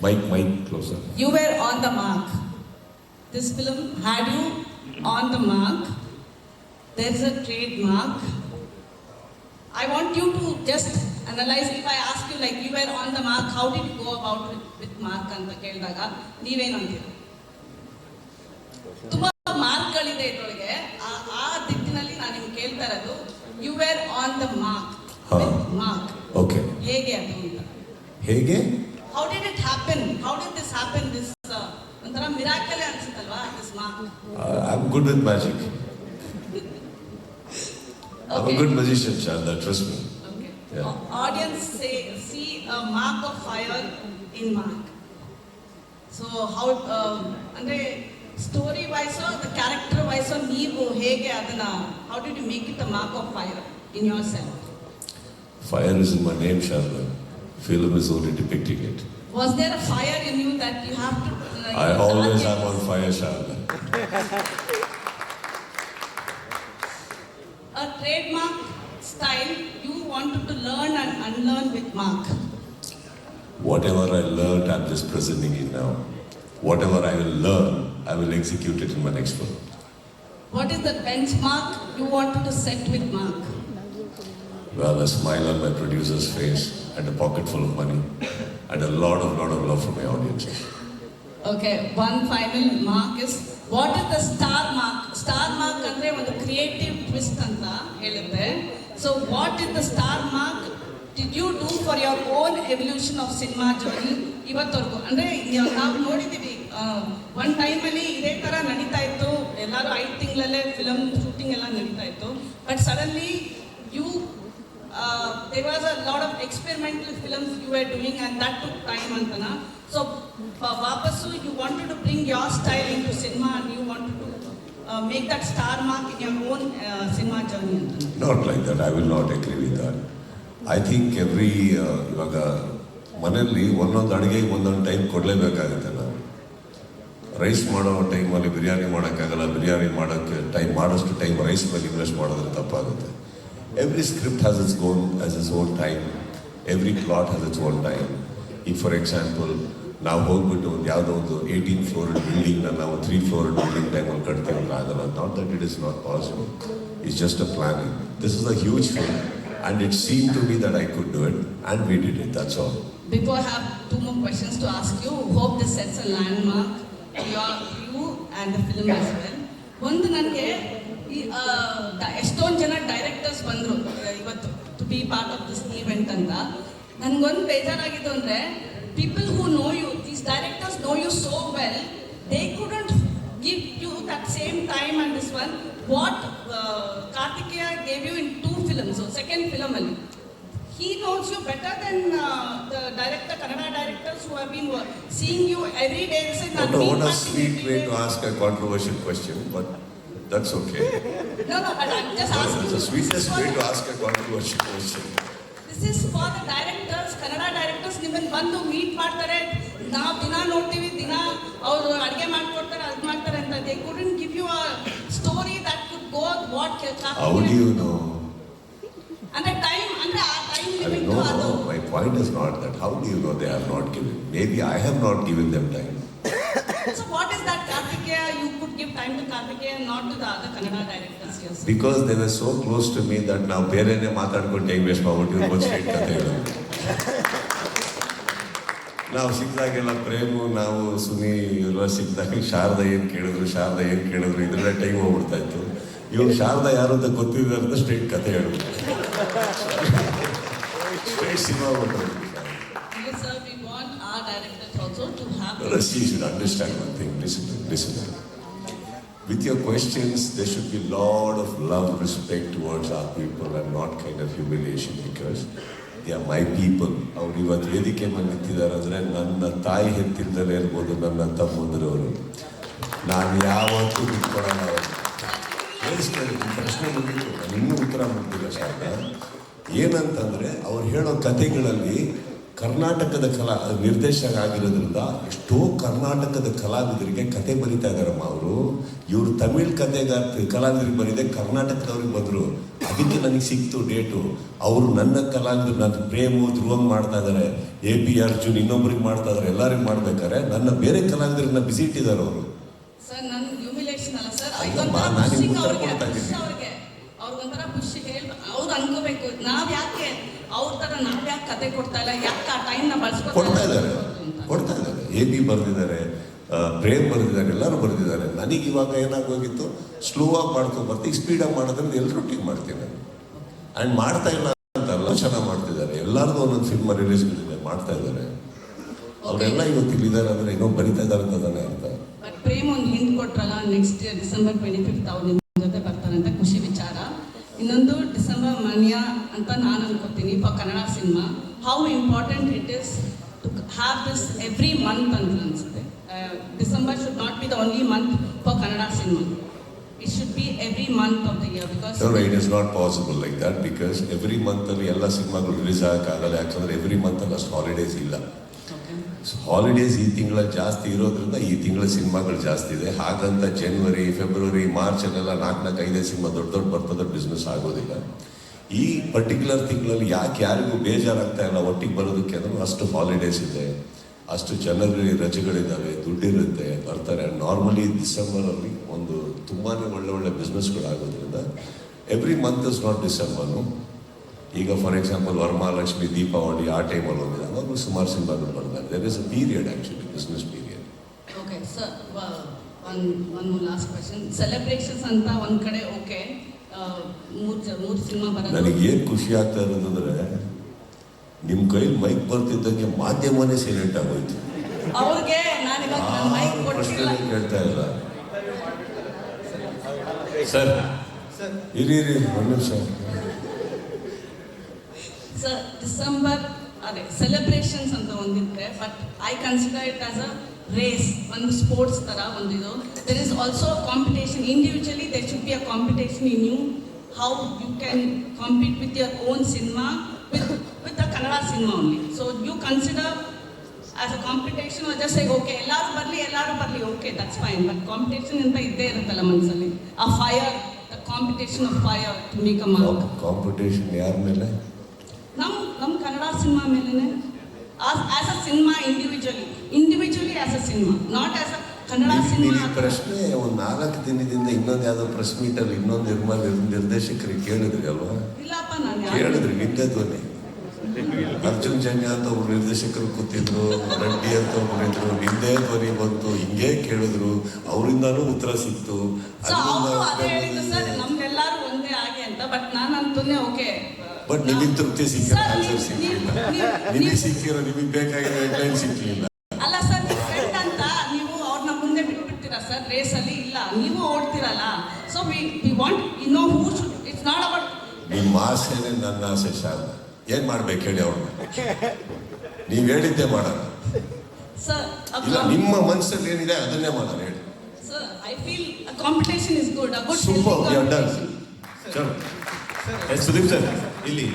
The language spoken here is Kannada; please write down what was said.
Mic closer. You were on the mark. This film had you on the mark. There is a trademark. I want you to just analyze. If I ask you, like, you were on the mark, how did you go about with mark ಅಂತ ಕೇಳಿದಾಗ ನೀವೇನಂತೀರ? ತುಂಬಾ ಮಾರ್ಕ್ಗಳಿದೆ ಇದರೊಳಗೆ. ಆ ದಿಕ್ಕಿನಲ್ಲಿ ನಾನು ನಿಮ್ಗೆ ಕೇಳ್ತಾ ಇರೋದು, you were on the mark. Mark. Okay. ಹೇಗೆ ಅದು ಅಂತ? ಹೇಗೆ? How did it happen? How did this happen? This ಒಂಥರ miracle ಅನ್ಸುತ್ತಲ್ವಾ this mark? I'm good with magic. I'm a good magician, Sharda, trust me. Okay. Yeah. Audience see a mark of fire in Mark. So how ಅಂದ್ರೆ story wise the character wise ನೀವು ಹೇಗೆ ಅದನ್ನ how did you make it a mark of fire in yourself? Fire is in my name, Sharda. Film is only depicting it. Was there a fire in you that you have to I always am on fire, Sharda. A trademark style you wanted to learn and unlearn with Mark. Whatever I learned, I'm just presenting it now. Whatever I will learn, I will execute it in my next film. What is the benchmark you wanted to set with Mark? Well, a smile on my producer's face and a pocket full of money and a lot of love from my audiences. Okay, one final mark is, what is the star mark? Star mark ಅಂದ್ರೆ ಒಂದು creative twist ಅಂತ ಹೇಳುತ್ತೆ. So what is the star mark did you do for your own evolution of cinema journey ಇವತ್ತವರೆಗೂ? ಅಂದ್ರೆ ನಾವು ನೋಡಿದ್ದೀವಿ ಒನ್ ಟೈಮಲ್ಲಿ ಇದೇ ಥರ ನಡೀತಾ ಇತ್ತು, ಎಲ್ಲರೂ 5 ತಿಂಗಳಲ್ಲೇ ಫಿಲಮ್ ಶೂಟಿಂಗ್ ಎಲ್ಲ ನಡೀತಾ ಇತ್ತು. But suddenly there was a lot of experimental films you were doing and that took time antana. So vapasu you wanted to bring your style into cinema and you wanted to make that star mark in your own cinema journey antana. Not like that. I will not agree with that. I think every ಇವಾಗ ಮನೆಯಲ್ಲಿ ಒಂದೊಂದು ಅಡುಗೆಗೆ ಒಂದೊಂದು ಟೈಮ್ ಕೊಡಲೇಬೇಕಾಗುತ್ತೆ. ನಾವು ರೈಸ್ ಮಾಡೋ ಟೈಮಲ್ಲಿ ಬಿರಿಯಾನಿ ಮಾಡೋಕ್ಕಾಗಲ್ಲ, ಬಿರಿಯಾನಿ ಮಾಡೋಕ್ಕೆ ಟೈಮ್ ಮಾಡೋಷ್ಟು ಟೈಮ್ ರೈಸ್ ಮೇಲೆ ಇನ್ವೆಸ್ಟ್ ಮಾಡಿದ್ರೆ ತಪ್ಪಾಗುತ್ತೆ. Every script has its own time. Every plot has its own time. If, for example, ನಾವು ಹೋಗ್ಬಿಟ್ಟು ಒಂದು ಯಾವುದೋ ಒಂದು 18 ಫ್ಲೋರ್ ಬಿಲ್ಡಿಂಗ್ನ ನಾವು 3 ಫ್ಲೋರ್ ಬಿಲ್ಡಿಂಗ್ ಟೈಮಲ್ಲಿ ಕಟ್ತೀವಿ ಆಗಲ್ಲ. Not that it is not possible. It's just a planning. This is a huge film and it seemed to me that I could do it and we did it. That's all. Before I have 2 more questions to ask you. Hope this sets a landmark for you and the film as well. ಒಂದು ನನಗೆ ಎಷ್ಟೊಂದು ಜನ ಡೈರೆಕ್ಟರ್ಸ್ ಬಂದರು ಇವತ್ತು to be part of this event ಅಂತ. ನನಗೊಂದು ಬೇಜಾರಾಗಿದ್ದು ಅಂದರೆ, people who know you, these directors know you so well, they couldn't give you that same time and this one what Karthikeya gave you in 2 films. Second ಫಿಲಮಲ್ಲಿ he knows you better than the Kannada directors who have been seeing you every day. What a sweet way to ask a controversial question, but that's okay. No, but I'm just asking. It's the sweetest way to ask a controversial question. This is for the directors, Kannada directors. ನಿಮ್ಮನ್ನು ಬಂದು ಮೀಟ್ ಮಾಡ್ತಾರೆ, ನಾವು ದಿನ ನೋಡ್ತೀವಿ, ದಿನ ಅವರು ಅಡುಗೆ ಮಾಡ್ಕೊಡ್ತಾರೆ, ಅದು ಮಾಡ್ತಾರೆ ಅಂತ. They couldn't give you a story that could go what. How do you know? ಅಂದ್ರೆ ಟೈಮ್ ಅಂದ್ರೆ ಆ ಟೈಮ್ ಲಿಮಿಟ್ No, ಅದು. my point is not that. How do you know they have not given? Maybe I have not given them time. So what is that Kartikeya you could give time to Kartikeya and not to the other Kannada directors? Yes. Because they were so close to me that now ಬೇರೆನೇ ಮಾತಾಡ್ಕೊಂಡು ಟೈಮ್ ವೇಸ್ಟ್ ಮಾಡ್ಬಿಟ್ಟು ಒಂದು ಸ್ಟ್ರೇಟ್ ಕಥೆ ಹೇಳೋದು. ನಾವು ಸಿಕ್ಕಿದಾಗೆಲ್ಲ ಪ್ರೇಮು, ನಾವು ಸುನಿ ಎಲ್ಲ ಸಿಕ್ಕಿದಾಗ ಶಾರದಾ ಏನು ಕೇಳಿದ್ರು ಇದರಲ್ಲೇ ಟೈಮ್ ಹೋಗ್ಬಿಡ್ತಾ ಇತ್ತು. ಇವಾಗ ಶಾರದಾ ಯಾರು ಅಂತ ಗೊತ್ತಿದೆ ಅಂತ ಸ್ಟ್ರೇಟ್ ಕಥೆ ಹೇಳ್ಬೋದು. Straight cinema Yes, sir, we want our directors also to have. You should understand one thing. Listen. With your questions, there should be a lot of love, respect towards our people and not kind of humiliation, because they are my people. ಅವ್ರು ಇವತ್ತು ವೇದಿಕೆ ಮೇಲೆ ನಿಂತಿದ್ದಾರೆ ಅಂದರೆ ನನ್ನ ತಾಯಿ ಹೆತ್ತಿಲ್ದಲೇ ಇರ್ಬೋದು, ನನ್ನ ತಮ್ಮಂದಿರವರು. ನಾನು ಯಾವತ್ತೂ ಬಿಟ್ಕೊಡಲ್ಲ. ಪ್ರಶ್ನೆ ಮುಗಿತು, ನಾನು ಇನ್ನೂ ಉತ್ತರ ಮುಗಿದಿಲ್ಲ ಶಾರದಾ. ಏನಂತಂದರೆ ಅವ್ರು ಹೇಳೋ ಕಥೆಗಳಲ್ಲಿ ಕರ್ನಾಟಕದ ನಿರ್ದೇಶಕ ಆಗಿರೋದ್ರಿಂದ ಎಷ್ಟೋ ಕರ್ನಾಟಕದ ಕಲಾವಿದರಿಗೆ ಕತೆ ಬರೀತಾ ಇದ್ದಾರಮ್ಮ ಅವರು. ಇವರು ತಮಿಳ್ ಕಲಾವಿದರಿಗೆ ಬರೀದೆ ಕರ್ನಾಟಕದವ್ರಿಗೆ ಬಂದರು. ಅದಕ್ಕೆ ನನಗೆ ಸಿಕ್ತು ಡೇಟು. ಅವರು ನನ್ನ ಕಲಾವಿದರು, ನನ್ನ ಪ್ರೇಮು ಧ್ರುವಂಗ್ ಮಾಡ್ತಾ ಇದ್ದಾರೆ, AP ಅರ್ಜುನ್ ಇನ್ನೊಬ್ರಿಗೆ ಮಾಡ್ತಾ ಇದ್ದಾರೆ, ಎಲ್ಲರಿಗೂ ಮಾಡ್ಬೇಕಾರೆ ನನ್ನ ಬೇರೆ ಕಲಾವಿದರನ್ನ ಬಿಸಿ ಇಟ್ಟಿದ್ದಾರೆ ಅವರು. ಸರ್ ನನ್ನ ಹ್ಯೂಮಿಲೇಷನ್ ಅಲ್ಲ ಸರ್, ಅವ್ರಿಗೊಂಥರ ಖುಷಿ ಹೇಳಿ ಅವ್ರು ಅನ್ಕೋಬೇಕು, ನಾವ್ ಯಾಕೆ ಕತೆ ಕೊಡ್ತಾ ಇಲ್ಲ, ಯಾಕೆ ಆ ಟೈಮ್ನ ಕೊಡ್ತಾ ಇದ್ದಾರೆ. AP ಬರೆದಿದ್ದಾರೆ, ಪ್ರೇಮ್ ಬರೆದಿದ್ದಾರೆ, ಎಲ್ಲರೂ ಬರೆದಿದ್ದಾರೆ. ನನಗೆ ಇವಾಗ ಏನಾಗೋಗಿತ್ತು, ಸ್ಲೋ ಆಗಿ ಮಾಡ್ಕೊಂಡ್ಬರ್ತೀವಿ, ಸ್ಪೀಡಾಗಿ ಮಾಡೋದ್ರಿಂದ ಎಲ್ಲರೊಟ್ಟಿಗೆ ಮಾಡ್ತೀನಿ ನಾನು. ಆ್ಯಂಡ್ ಮಾಡ್ತಾ ಇಲ್ಲ ಅಂತಲ್ಲ, ಚೆನ್ನಾಗಿ ಮಾಡ್ತಿದ್ದಾರೆ. ಎಲ್ಲರಿಗೂ ಒಂದೊಂದು ಸಿನಿಮಾ ರಿಲೀಸ್ಗಳಿದೆ, ಮಾಡ್ತಾ ಇದ್ದಾರೆ. ಅವರೆಲ್ಲ ಇವತ್ತು ಇಲ್ಲಿದ್ದಾರೆ ಅಂದರೆ ಇನ್ನೂ ಬರಿತಾ ಇದ್ದಾರೆ ಅಂತದಾನೆ ಅಂತ. ಬಟ್ ಪ್ರೇಮ್ ಒಂದು ಹಿಂಟ್ ಕೊಟ್ರಲ್ಲ, ನೆಕ್ಸ್ಟ್ ಇಯರ್ December 25th ಅವ್ರು ನಿಮ್ಮ ಜೊತೆ ಬರ್ತಾರೆ ಅಂತ ಖುಷಿ ವಿಚಾರ. ಇನ್ನೊಂದು ಡಿಸೆಂಬರ್ ಮನ್ಯ ಅಂತ ನಾನು ಅನ್ಕೋತೀನಿ for Kannada cinema. How important it is to have this every month ಅಂತ ಅನ್ಸುತ್ತೆ. December should not be the only month for Kannada cinema. It should be every month of the year because no, it is not possible like that because every month ಅಲ್ಲಿ ಎಲ್ಲ ಸಿನಿಮಾಗಳು ರಿಲೀಸ್ ಆಗಕ್ಕಾಗಲ್ಲ. ಯಾಕಂದ್ರೆ ಎವ್ರಿ ಮಂತ್ ಅಲ್ಲಿ ಅಷ್ಟು ಹಾಲಿಡೇಸ್ ಇಲ್ಲ. ಹಾಲಿಡೇಸ್ ಈ ತಿಂಗಳಲ್ಲಿ ಜಾಸ್ತಿ ಇರೋದ್ರಿಂದ ಈ ತಿಂಗಳ ಸಿನಿಮಾಗಳು ಜಾಸ್ತಿ ಇದೆ. ಹಾಗಂತ ಜನವರಿ, ಫೆಬ್ರವರಿ, ಮಾರ್ಚ್ ಅಲ್ಲೆಲ್ಲ 4-5 ಸಿನಿಮಾ ದೊಡ್ಡ ಬರ್ತದ ಬಿಸ್ನೆಸ್ ಆಗೋದಿಲ್ಲ. ಈ ಪರ್ಟಿಕ್ಯುಲರ್ ತಿಂಗಳಲ್ಲಿ ಯಾರಿಗೂ ಬೇಜಾರಾಗ್ತಾ ಇಲ್ಲ ಒಟ್ಟಿಗೆ ಬರೋದಕ್ಕೆ ಅಂದ್ರೆ ಅಷ್ಟು ಹಾಲಿಡೇಸ್ ಇದೆ, ಅಷ್ಟು ಜನರಿಗೆ ರಜೆಗಳಿದ್ದಾವೆ, ದುಡ್ಡಿರುತ್ತೆ, ಬರ್ತಾರೆ. ನಾರ್ಮಲಿ ಡಿಸೆಂಬರಲ್ಲಿ ಒಂದು ತುಂಬಾ ಒಳ್ಳೆ ಬಿಸ್ನೆಸ್ಗಳು ಆಗೋದ್ರಿಂದ every month is not December. ಈಗ ಫಾರ್ ಎಕ್ಸಾಂಪಲ್ ವರಮಹಾಲಕ್ಷ್ಮಿ, ದೀಪಾವಳಿ ಆ ಟೈಮಲ್ಲಿ ಹೋಗಿದಾಗ ಅವರು ಸುಮಾರು ಸಿನಿಮಾಗಳು ಬರ್ತಾರೆ. There is a period actually, business period. Okay sir, one last question. Celebrations ಅಂತ ಒಂದು ಕಡೆ ಓಕೆ, ಮೂರು ಸಿನಿಮಾ ಬರೋದು. ನನಗೆ ಏನು ಖುಷಿ ಆಗ್ತಾ ಇರೋದಂದ್ರೆ ನಿಮ್ಮ ಕೈಲಿ ಮೈಕ್ ಬರ್ತಿದ್ದಂಗೆ ಮಾಧ್ಯಮನೇ ಸೈಲೆಂಟ್ ಆಗೋಯ್ತು. ಅವ್ರಿಗೆ ನಾನು ಮೈಕ್ ಕೊಡ್ತಿಲ್ಲ, ಕೇಳ್ತಾ ಇಲ್ಲ. ಸರ್ ಇರಿ ಒಂದು ನಿಮಿಷ. ಸರ್ ಡಿಸೆಂಬರ್ ಅದೇ ಸೆಲೆಬ್ರೇಷನ್ಸ್ ಅಂತ ಒಂದಿದ್ರೆ, but I consider it as a race, ಒಂದು ಸ್ಪೋರ್ಟ್ಸ್ ಥರ ಒಂದಿದು. There is also competition. Individually there should be a competition in you, how you can compete with your own cinema with a Kannada cinema only. So you consider as a competition or just say okay ಎಲ್ಲರೂ ಬರಲಿ okay that's fine. But competition ಅಂತ ಇದ್ದೇ ಇರುತ್ತಲ್ಲ ಮನಸ್ಸಲ್ಲಿ, ಆ fire, the competition of fire to make a mark. Competition ಯಾರ ಮೇಲೆ? ನಮ್ಮ ಕನ್ನಡ ಸಿನಿಮಾ ಮೇಲೆನೆ, as a cinema individually as a cinema, not as a Kannada cinema. ಪ್ರಶ್ನೆ ಒಂದು 4 ದಿನದಿಂದ ಇನ್ನೊಂದು ಯಾವುದೋ ಪ್ರೆಸ್ ಮೀಟಲ್ಲಿ ಇನ್ನೊಂದು ನಿರ್ದೇಶಕರಿಗೆ ಕೇಳಿದ್ರಿ ಅಲ್ವಾ? ಇಲ್ಲಪ್ಪ, ನಾನು ಕೇಳಿದ್ರಿ ನಿಂದೆ ಧ್ವನಿ. ಅರ್ಜುನ್ ಜನ್ಯ ಅಂತ ಒಬ್ರು ನಿರ್ದೇಶಕರು ಕೂತಿದ್ರು, ರೆಡ್ಡಿ ಅಂತ ಒಬ್ರು ಇದ್ರು, ನಿಂದೇ ಧ್ವನಿ ಬಂತು, ಹಿಂಗೆ ಕೇಳಿದ್ರು, ಅವರಿಂದಾನು ಉತ್ತರ ಸಿಕ್ತು. ನಮ್ಗೆಲ್ಲರೂ ಒಂದೇ ಆಗಿ ಅಂತ. ಬಟ್ ನಾನು ಅಂತಂದ್ರೆ ಓಕೆ, ಬಟ್ ನಿಮಗೆ ತೃಪ್ತಿ ಸಿಕ್ಕಿರೋ ಆನ್ಸರ್ ಸಿಕ್ಕಿಲ್ಲ, ನಿಮಗೆ ಸಿಕ್ಕಿರೋ ನಿಮಗೆ ಬೇಕಾಗಿರೋ ಹೆಡ್ಲೈನ್ ಸಿಕ್ಕಿಲ್ಲ. ಅಲ್ಲ ಸರ್, ಫ್ರೆಂಡ್ ಅಂತ ನೀವು ಅವ್ರನ್ನ ಮುಂದೆ ಬಿಟ್ಬಿಡ್ತೀರಾ ಸರ್ ರೇಸಲ್ಲಿ? ಇಲ್ಲ, ನೀವು ಓಡ್ತಿರಲ್ಲ. So we want you know who should, it's not about ನಿಮ್ಮ ಆಸೆನೇ ನನ್ನ ಆಸೆ. ಶಾಲ ಏನ್ ಮಾಡ್ಬೇಕು ಹೇಳಿ ಅವ್ರನ್ನ? ನೀವು ಹೇಳಿದ್ದೆ ಮಾಡೋಣ ಸರ್. ಇಲ್ಲ, ನಿಮ್ಮ ಮನಸ್ಸಲ್ಲಿ ಏನಿದೆ ಅದನ್ನೇ ಮಾಡೋಣ ಹೇಳಿ. Sir I feel competition is good, a good super, you are done. Sudeep sir ಇಲ್ಲಿ